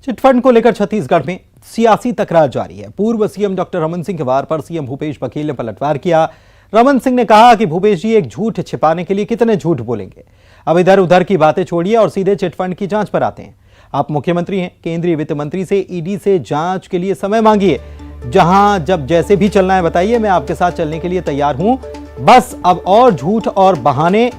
Chit fund को लेकर छत्तीसगढ़ में सियासी तकरार जारी है। पूर्व सीएम डॉक्टर रमन सिंह के वार पर सीएम भूपेश बघेल ने पलटवार किया। रमन सिंह ने कहा कि भूपेश जी एक झूठ छिपाने के लिए कितने झूठ बोलेंगे। अब इधर उधर की बातें छोड़िए और सीधे चिटफंड की जांच पर आते हैं। आप मुख्यमंत्री हैं, केंद्रीय वित्त मंत्री से ईडी से जांच के लिए समय मांगिए। जहां जब जैसे भी चलना है बताइए, मैं आपके साथ चलने के लिए तैयार हूं। बस अब और झूठ और बहाने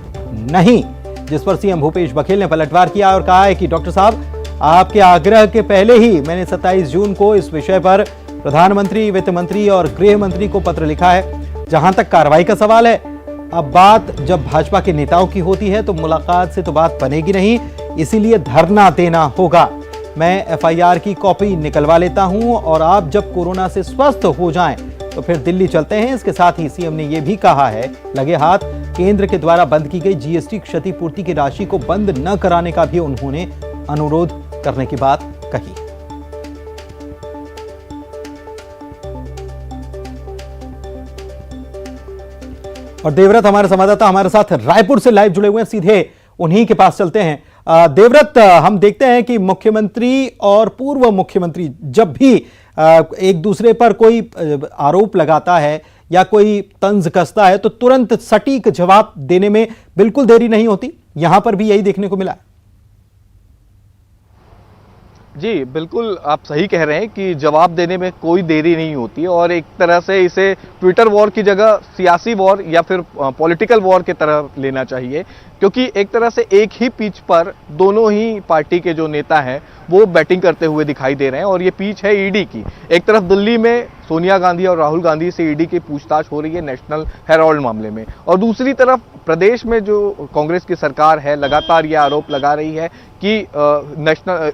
नहीं। जिस पर सीएम भूपेश बघेल ने पलटवार किया और कहा है कि डॉक्टर साहब, आपके आग्रह के पहले ही मैंने 27 जून को इस विषय पर प्रधानमंत्री, वित्त मंत्री और गृह मंत्री को पत्र लिखा है। जहां तक कार्रवाई का सवाल है, अब बात जब भाजपा के नेताओं की होती है तो मुलाकात से तो बात बनेगी नहीं, इसीलिए धरना देना होगा। मैं एफआईआर की कॉपी निकलवा लेता हूं और आप जब कोरोना से स्वस्थ हो जाएं तो फिर दिल्ली चलते हैं। इसके साथ ही सीएम ने यह भी कहा है, लगे हाथ केंद्र के द्वारा बंद की गई जीएसटी क्षतिपूर्ति की राशि को बंद न कराने का भी उन्होंने अनुरोध करने की बात कही। और देवव्रत हमारे संवाददाता हमारे साथ रायपुर से लाइव जुड़े हुए हैं, सीधे उन्हीं के पास चलते हैं। देवव्रत, हम देखते हैं कि मुख्यमंत्री और पूर्व मुख्यमंत्री जब भी एक दूसरे पर कोई आरोप लगाता है या कोई तंज कसता है तो तुरंत सटीक जवाब देने में बिल्कुल देरी नहीं होती। यहां पर भी यही देखने को मिला है। जी बिल्कुल, आप सही कह रहे हैं कि जवाब देने में कोई देरी नहीं होती और एक तरह से इसे ट्विटर वॉर की जगह सियासी वॉर या फिर पॉलिटिकल वॉर की तरह लेना चाहिए, क्योंकि एक तरह से एक ही पिच पर दोनों ही पार्टी के जो नेता हैं वो बैटिंग करते हुए दिखाई दे रहे हैं। और ये पिच है ईडी की। एक तरफ दिल्ली में सोनिया गांधी और राहुल गांधी से ईडी की पूछताछ हो रही है नेशनल हेराल्ड मामले में, और दूसरी तरफ प्रदेश में जो कांग्रेस की सरकार है लगातार ये आरोप लगा रही है कि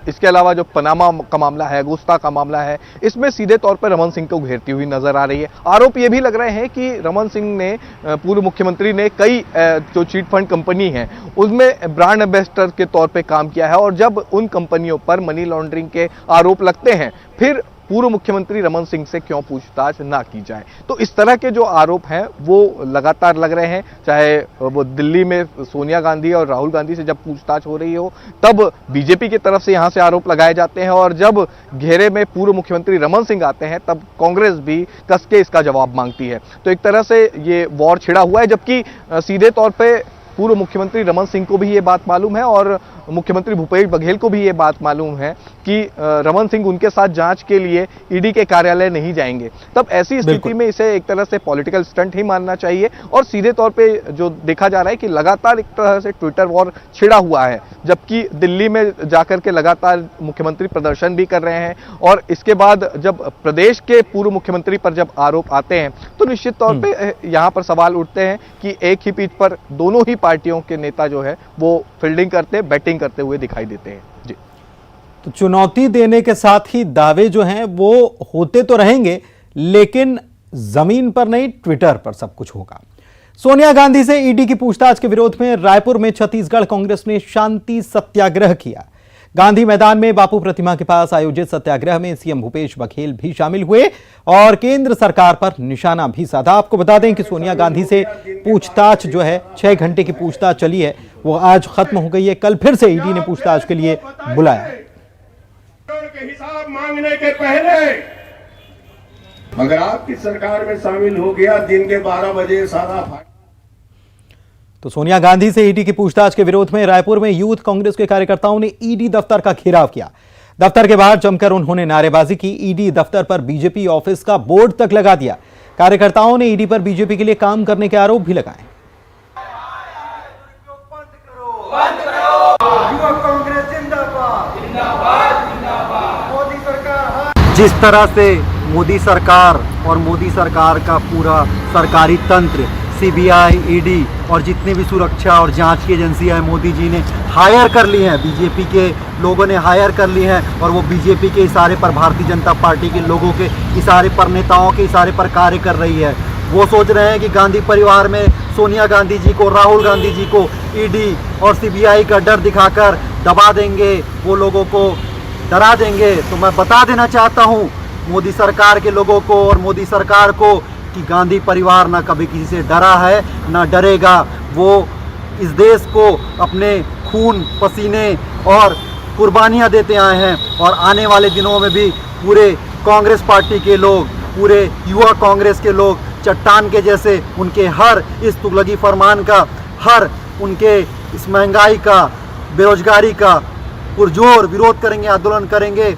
इसके अलावा जो पनामा का मामला है, गुस्ता का मामला है, इसमें सीधे तौर पर रमन सिंह को घेरती हुई नजर आ रही है। आरोप ये भी लग रहे हैं कि रमन सिंह ने, पूर्व मुख्यमंत्री ने, कई जो चीट फंड कंपनी है उसमें ब्रांड एम्बेसडर के तौर पे काम किया है, और जब उन कंपनियों पर मनी लॉन्ड्रिंग के आरोप लगते हैं फिर पूर्व मुख्यमंत्री रमन सिंह से क्यों पूछताछ ना की जाए। तो इस तरह के जो आरोप हैं वो लगातार लग रहे हैं, चाहे वो दिल्ली में सोनिया गांधी और राहुल गांधी से जब पूछताछ हो रही हो तब बीजेपी की तरफ से यहां से आरोप लगाए जाते हैं, और जब घेरे में पूर्व मुख्यमंत्री रमन सिंह आते हैं तब कांग्रेस भी कस के इसका जवाब मांगती है। तो एक तरह से ये वॉर छिड़ा हुआ है, जबकि सीधे तौर पर पूर्व मुख्यमंत्री रमन सिंह को भी ये बात मालूम है और मुख्यमंत्री भूपेश बघेल को भी ये बात मालूम है कि रमन सिंह उनके साथ जांच के लिए ईडी के कार्यालय नहीं जाएंगे। तब ऐसी स्थिति में इसे एक तरह से पॉलिटिकल स्टंट ही मानना चाहिए। और सीधे तौर पे जो देखा जा रहा है कि लगातार एक तरह से ट्विटर वॉर छिड़ा हुआ है, जबकि दिल्ली में जाकर के लगातार मुख्यमंत्री प्रदर्शन भी कर रहे हैं, और इसके बाद जब प्रदेश के पूर्व मुख्यमंत्री पर जब आरोप आते हैं तो निश्चित तौर पर यहाँ पर सवाल उठते हैं कि एक ही पिच पर दोनों ही पार्टियों के नेता जो है वो फील्डिंग करते, बैटिंग करते हुए दिखाई देते हैं। जी, तो चुनौती देने के साथ ही दावे जो हैं वो होते तो रहेंगे, लेकिन जमीन पर नहीं, ट्विटर पर सब कुछ होगा। सोनिया गांधी से ईडी की पूछताछ के विरोध में रायपुर में छत्तीसगढ़ कांग्रेस ने शांति सत्याग्रह किया। गांधी मैदान में बापू प्रतिमा के पास आयोजित सत्याग्रह में सीएम भूपेश बघेल भी शामिल हुए और केंद्र सरकार पर निशाना भी साधा। आपको बता दें कि सोनिया गांधी से पूछताछ जो है 6 घंटे की पूछताछ चली है, वो आज खत्म हो गई है। कल फिर से ईडी ने पूछताछ के लिए बुलाया। के हिसाब मांगने के पहले अगर आपकी सरकार में शामिल हो गया दिन के 12 बजे सारा। तो सोनिया गांधी से ईडी की पूछताछ के विरोध में रायपुर में यूथ कांग्रेस के कार्यकर्ताओं ने ईडी दफ्तर का घेराव किया। दफ्तर के बाहर जमकर उन्होंने नारेबाजी की। ईडी दफ्तर पर बीजेपी ऑफिस का बोर्ड तक लगा दिया। कार्यकर्ताओं ने ईडी पर बीजेपी के लिए काम करने के आरोप भी लगाए। जिस तरह से मोदी सरकार और मोदी सरकार का पूरा सरकारी तंत्र, सीबीआई, ईडी और जितनी भी सुरक्षा और जांच की एजेंसियां हैं मोदी जी ने हायर कर ली हैं, बीजेपी के लोगों ने हायर कर ली हैं, और वो बीजेपी के इशारे पर, भारतीय जनता पार्टी के लोगों के इशारे पर, नेताओं के इशारे पर कार्य कर रही है। वो सोच रहे हैं कि गांधी परिवार में सोनिया गांधी जी को, राहुल गांधी जी को ईडी और सीबीआई का डर दिखाकर दबा देंगे, वो लोगों को डरा देंगे। तो मैं बता देना चाहता हूँ मोदी सरकार के लोगों को और मोदी सरकार को कि गांधी परिवार ना कभी किसी से डरा है ना डरेगा। वो इस देश को अपने खून, पसीने और कुर्बानियां देते आए हैं और आने वाले दिनों में भी पूरे कांग्रेस पार्टी के लोग, पूरे युवा कांग्रेस के लोग चट्टान के जैसे उनके हर इस तुगलकी फरमान का, हर उनके इस महंगाई का, बेरोजगारी का पुरजोर विरोध करेंगे, आंदोलन करेंगे।